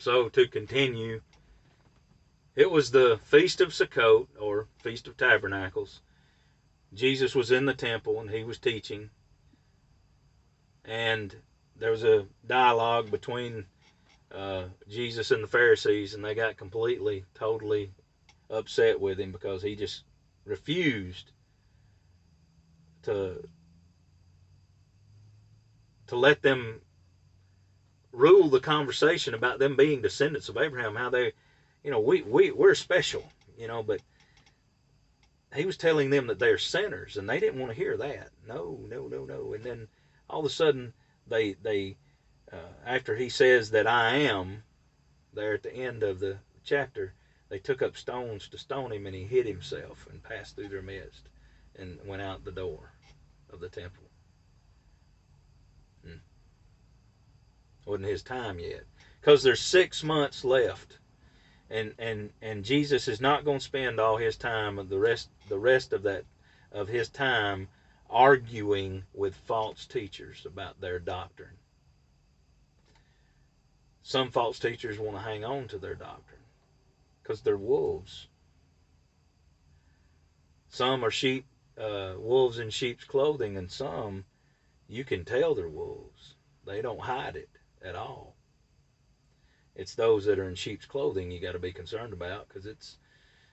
So to continue, it was the Feast of Sukkot, or Feast of Tabernacles. Jesus was in the temple and he was teaching. And there was a dialogue between Jesus and the Pharisees, and they got completely, totally upset with him because he just refused to let them rule the conversation about them being descendants of Abraham, how they, we're special, but he was telling them that they're sinners, and they didn't want to hear that. No, no, no, no. And then all of a sudden, they after he says that I am, there at the end of the chapter, they took up stones to stone him, and he hid himself and passed through their midst and went out the door of the temple. Wasn't his time yet, because there's 6 months left, and Jesus is not going to spend all his time of the rest of his time arguing with false teachers about their doctrine. Some false teachers want to hang on to their doctrine because they're wolves. Some are wolves in sheep's clothing, and some you can tell they're wolves. They don't hide it at all. It's those that are in sheep's clothing you got to be concerned about, because it's,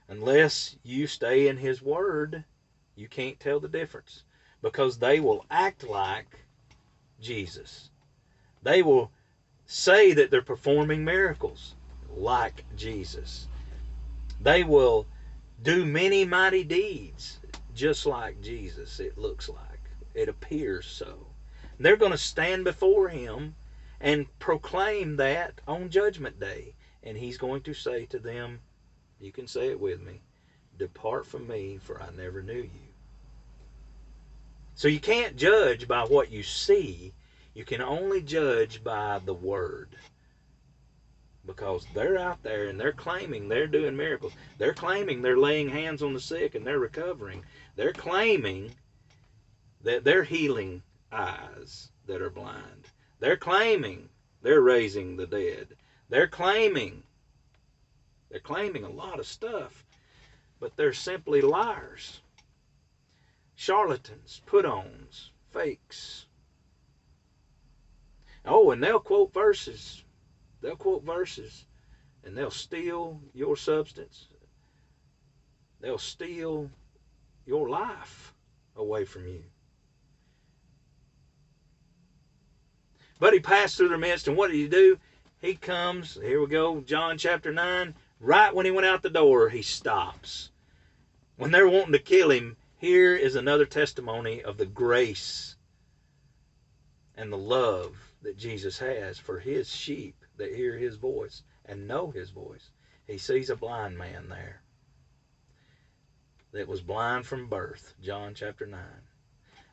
unless you stay in his word, you can't tell the difference, because they will act like Jesus. They will say that they're performing miracles like Jesus. They will do many mighty deeds just like Jesus, it looks like. It appears so. They're going to stand before him and proclaim that on Judgment Day. And he's going to say to them, you can say it with me, depart from me, for I never knew you. So you can't judge by what you see. You can only judge by the word. Because they're out there and they're claiming they're doing miracles. They're claiming they're laying hands on the sick and they're recovering. They're claiming that they're healing eyes that are blind. They're claiming they're raising the dead. They're claiming a lot of stuff, but they're simply liars, charlatans, put-ons, fakes. Oh, and they'll quote verses. They'll quote verses, and they'll steal your substance. They'll steal your life away from you. But he passed through their midst, and what did he do? He comes, here we go, John chapter 9, right when he went out the door, he stops. When they're wanting to kill him, here is another testimony of the grace and the love that Jesus has for his sheep that hear his voice and know his voice. He sees a blind man there that was blind from birth, John chapter 9. And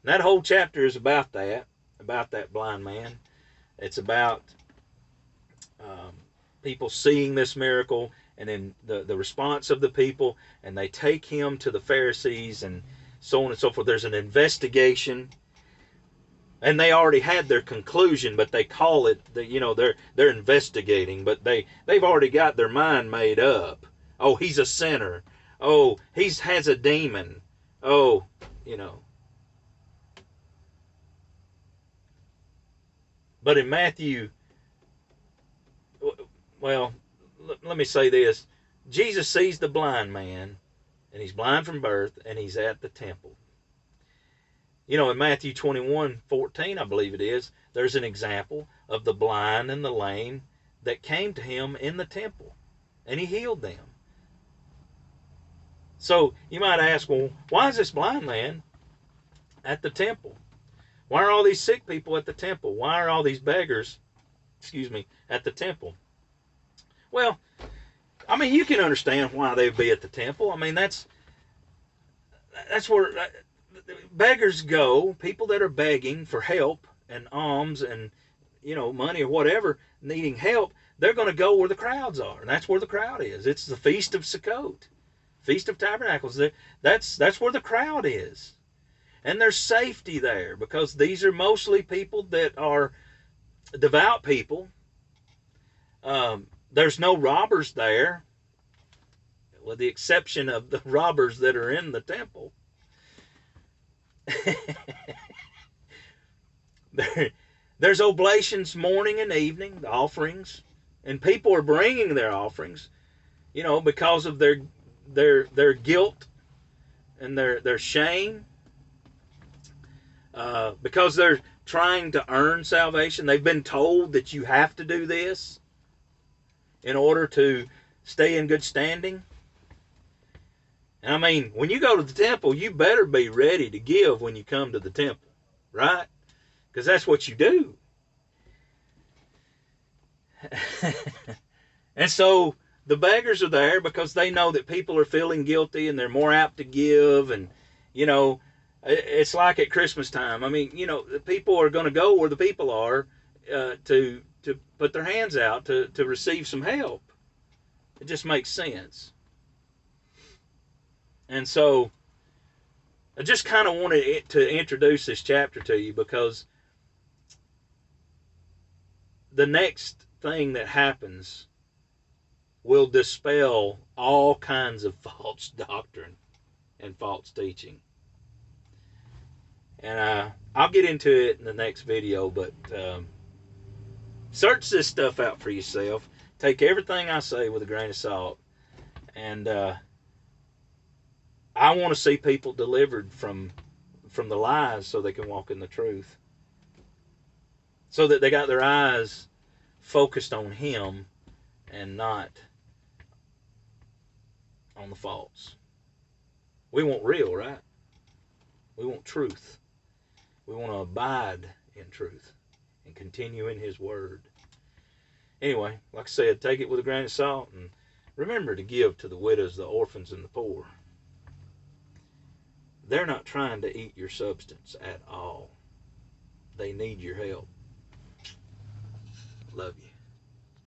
that whole chapter is about that blind man. It's about people seeing this miracle, and then the response of the people, and they take him to the Pharisees and so on and so forth. There's an investigation, and they already had their conclusion, but they call it, they're investigating, but they've already got their mind made up. Oh, he's a sinner. Oh, he has a demon. Oh, But in Matthew, well, let me say this. Jesus sees the blind man, and he's blind from birth, and he's at the temple. In Matthew 21:14, I believe it is, there's an example of the blind and the lame that came to him in the temple, and he healed them. So you might ask, well, why is this blind man at the temple? Why are all these sick people at the temple? Why are all these beggars, at the temple? Well, you can understand why they would be at the temple. That's where beggars go, people that are begging for help and alms and, money or whatever, needing help. They're going to go where the crowds are, and that's where the crowd is. It's the Feast of Sukkot, Feast of Tabernacles. That's where the crowd is. And there's safety there, because these are mostly people that are devout people. There's no robbers there, with the exception of the robbers that are in the temple. There's oblations morning and evening, the offerings, and people are bringing their offerings, because of their guilt and their shame, because they're trying to earn salvation. They've been told that you have to do this in order to stay in good standing. And I mean, when you go to the temple, you better be ready to give when you come to the temple, right? Because that's what you do. And so the beggars are there because they know that people are feeling guilty and they're more apt to give. And, it's like at Christmas time. I mean, the people are going to go where the people are to put their hands out to receive some help. It just makes sense. And so I just kind of wanted to introduce this chapter to you, because the next thing that happens will dispel all kinds of false doctrine and false teaching. And I'll get into it in the next video, but search this stuff out for yourself. Take everything I say with a grain of salt. And I want to see people delivered from the lies so they can walk in the truth. So that they got their eyes focused on Him and not on the false. We want real, right? We want truth. We want to abide in truth and continue in His Word. Anyway, like I said, take it with a grain of salt, and remember to give to the widows, the orphans, and the poor. They're not trying to eat your substance at all. They need your help. Love you.